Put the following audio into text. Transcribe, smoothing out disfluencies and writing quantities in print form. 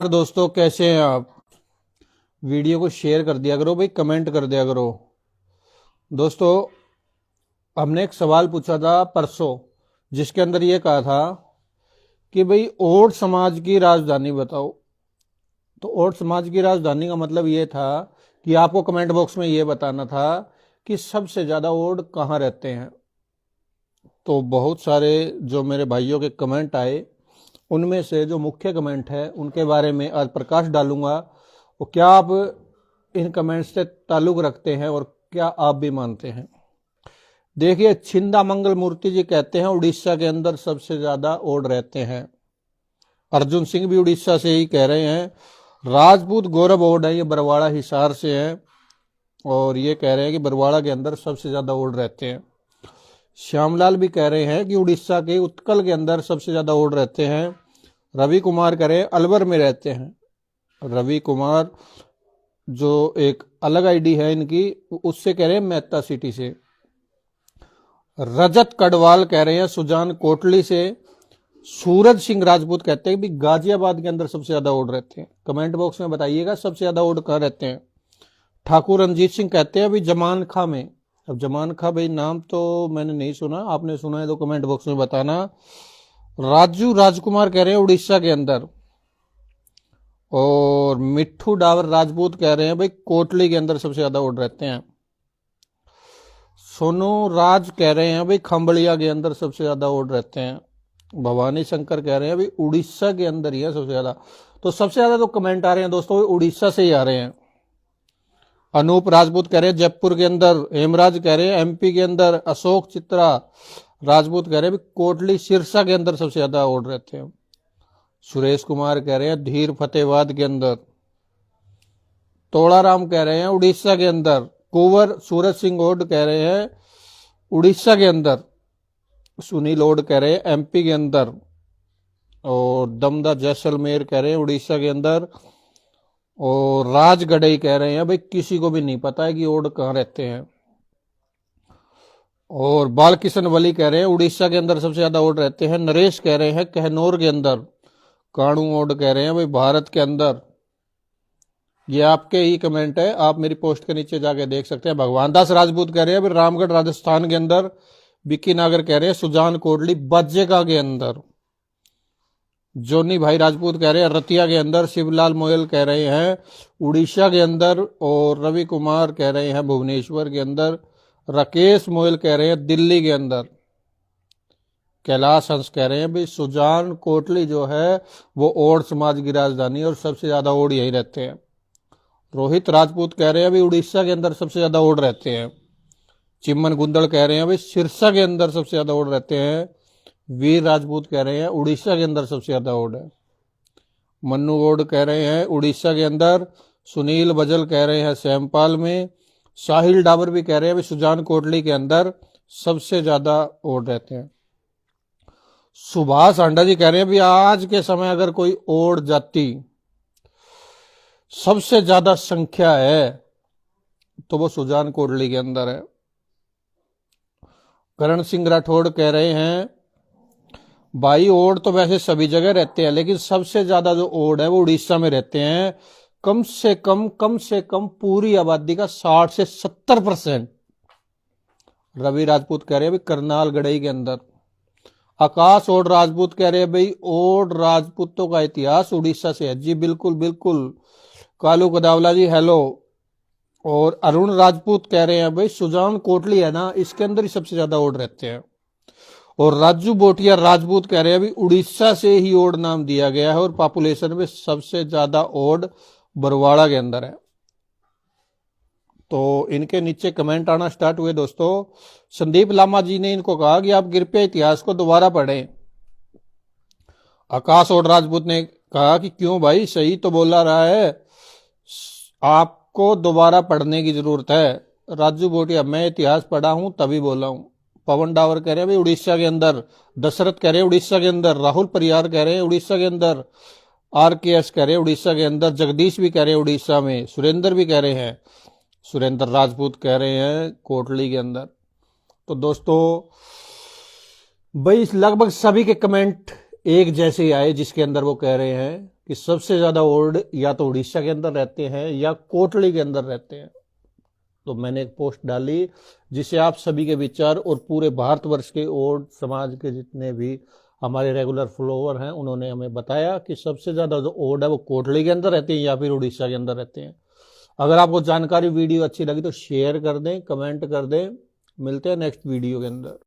दोस्तों कैसे हैं आप। वीडियो को शेयर कर दिया करो भाई, कमेंट कर दिया करो। दोस्तों, हमने एक सवाल पूछा था परसों, जिसके अंदर ये कहा था कि भाई ओड समाज की राजधानी बताओ। तो ओड समाज की राजधानी का मतलब ये था कि आपको कमेंट बॉक्स में ये बताना था कि सबसे ज्यादा ओड कहाँ रहते हैं। तो बहुत सारे जो मेरे भाइयों के कमेंट आए, उनमें से जो मुख्य कमेंट है उनके बारे में आज प्रकाश डालूंगा। वो क्या आप इन कमेंट्स से ताल्लुक रखते हैं और क्या आप भी मानते हैं। देखिए, छिंदा मंगल मूर्ति जी कहते हैं उड़ीसा के अंदर सबसे ज्यादा ओड रहते हैं। अर्जुन सिंह भी उड़ीसा से ही कह रहे हैं। राजपूत गौरव ओड है, ये बरवाड़ा हिसार से है और ये कह रहे हैं कि बरवाड़ा के अंदर सबसे ज्यादा ओड रहते हैं। श्यामलाल भी कह रहे हैं कि उड़ीसा के उत्कल के अंदर सबसे ज्यादा ओड रहते हैं। रवि कुमार कह रहे हैं अलवर में रहते हैं। रवि कुमार जो एक अलग आईडी है इनकी, उससे कह रहे हैं मेहता सिटी से। रजत कड़वाल कह रहे हैं सुजान कोटली से। सूरज सिंह राजपूत कहते हैं कि गाजियाबाद के अंदर सबसे ज्यादा ओड रहते हैं। कमेंट बॉक्स में बताइएगा सबसे ज्यादा ओड कहाँ रहते हैं। ठाकुर रंजीत सिंह कहते हैं अभी जमान खां में। अब जमान खां भाई नाम तो मैंने नहीं सुना, आपने सुना है तो कमेंट बॉक्स में बताना। राजू राजकुमार कह रहे हैं उड़ीसा के अंदर। और मिट्ठू डावर राजपूत कह रहे हैं भाई कोटली के अंदर सबसे ज्यादा ओड रहते हैं। सोनू राज कह रहे हैं भाई खंबड़िया के अंदर सबसे ज्यादा ओड रहते हैं। भवानी शंकर कह रहे हैं भाई उड़ीसा के अंदर ही है सबसे ज्यादा। तो सबसे ज्यादा तो कमेंट आ रहे हैं दोस्तों उड़ीसा से ही आ रहे हैं। अनूप राजपूत कह रहे हैं जयपुर के अंदर। हेमराज कह रहे हैं एमपी के अंदर। अशोक चित्रा राजपूत कह रहे हैं कोटली सिरसा के अंदर सबसे ज्यादा ओड रहते हैं। सुरेश कुमार कह रहे हैं धीर फतेहाबाद के अंदर। तोड़ाराम कह रहे हैं उड़ीसा के अंदर। कुंवर सूरज सिंह ओड कह रहे हैं उड़ीसा के अंदर। सुनील ओड कह रहे हैं एमपी के अंदर। और दमदा जैसलमेर कह रहे हैं उड़ीसा के अंदर। और राज गडई कह रहे हैं भाई किसी को भी नहीं पता है कि ओड कहाँ रहते हैं। और बालकिशन वली कह रहे हैं उड़ीसा के अंदर सबसे ज्यादा ओड रहते हैं। नरेश कह रहे हैं कहनौर के अंदर। काणू ओड कह रहे हैं भाई भारत के अंदर। ये आपके ही कमेंट है, आप मेरी पोस्ट के नीचे जाके देख सकते हैं। भगवान दास राजपूत कह रहे हैं भाई रामगढ़ राजस्थान के अंदर। बिक्की नागर कह रहे हैं सुजान कोटली बज्जेका के अंदर। जोनी भाई राजपूत कह रहे हैं रतिया के अंदर। शिवलाल मोयल कह रहे हैं उड़ीसा के अंदर। और रवि कुमार कह रहे हैं भुवनेश्वर के अंदर। राकेश मोयल कह रहे हैं दिल्ली के अंदर। कैलाश हंस कह रहे हैं भाई सुजान कोटली जो है वो ओड समाज की राजधानी और सबसे ज्यादा ओड यही रहते हैं। रोहित राजपूत कह रहे हैं भाई उड़ीसा के अंदर सबसे ज्यादा ओड रहते हैं। चिमन गुंदड़ कह रहे हैं भाई सिरसा के अंदर सबसे ज्यादा ओड रहते हैं। वीर राजपूत कह रहे हैं उड़ीसा के अंदर सबसे ज्यादा ओड है। मन्नू ओड कह रहे हैं उड़ीसा के अंदर। सुनील बजल कह रहे हैं सैमपाल में। साहिल डाबर भी कह रहे हैं भाई सुजान कोटली के अंदर सबसे ज्यादा ओड रहते हैं। सुभाष आंडा जी कह रहे हैं भाई आज के समय अगर कोई ओड जाति सबसे ज्यादा संख्या है तो वो सुजान कोटली के अंदर है। करण सिंह राठौड़ कह रहे हैं भाई ओड तो वैसे सभी जगह रहते हैं लेकिन सबसे ज्यादा जो ओड है वो उड़ीसा में रहते हैं। कम से कम पूरी आबादी का 60 से 70%। रवि राजपूत कह रहे हैं भाई करनाल गढ़ई के अंदर। आकाश ओड राजपूत कह रहे हैं भाई ओड राजपूतों का इतिहास उड़ीसा से है। जी बिल्कुल बिल्कुल। कालू कदावला जी हेलो। और अरुण राजपूत कह रहे हैं भाई सुजान कोटली है ना, इसके अंदर ही सबसे ज्यादा ओड रहते हैं। और राजू बोटिया राजपूत कह रहे हैं भाई उड़ीसा से ही ओड नाम दिया गया है और पॉपुलेशन में सबसे ज्यादा ओड बरवाड़ा के अंदर है। तो इनके नीचे कमेंट आना स्टार्ट हुए दोस्तों। संदीप लामा जी ने इनको कहा कि आप कृपया इतिहास को दोबारा पढ़ें। आकाश ओड राजपूत ने कहा कि क्यों भाई, सही तो बोला रहा है, आपको दोबारा पढ़ने की जरूरत है। राजू बोटिया मैं इतिहास पढ़ा हूं तभी बोला हूं। पवन डावर कह रहे हैं भाई उड़ीसा के अंदर। दशरथ कह रहे हैं उड़ीसा के अंदर। राहुल परियार कह रहे हैं उड़ीसा के अंदर। आरकेएस कह रहे हैं उड़ीसा के अंदर। जगदीश भी कह रहे हैं उड़ीसा में। सुरेंद्र भी कह रहे हैं। सुरेंद्र राजपूत कह रहे हैं कोटली के अंदर। तो दोस्तों भाई लगभग सभी के कमेंट एक जैसे ही आए जिसके अंदर वो कह रहे हैं कि सबसे ज़्यादा ओड या तो उड़ीसा के अंदर रहते हैं या कोटली के अंदर रहते हैं। तो मैंने एक पोस्ट डाली जिसे आप सभी के विचार और पूरे भारतवर्ष के ओड समाज के जितने भी हमारे रेगुलर फॉलोअर हैं उन्होंने हमें बताया कि सबसे ज़्यादा जो ओड है वो कोटली के अंदर रहते हैं या फिर उड़ीसा के अंदर रहते हैं। अगर आपको जानकारी वीडियो अच्छी लगी तो शेयर कर दें, कमेंट कर दें। मिलते हैं नेक्स्ट वीडियो के अंदर।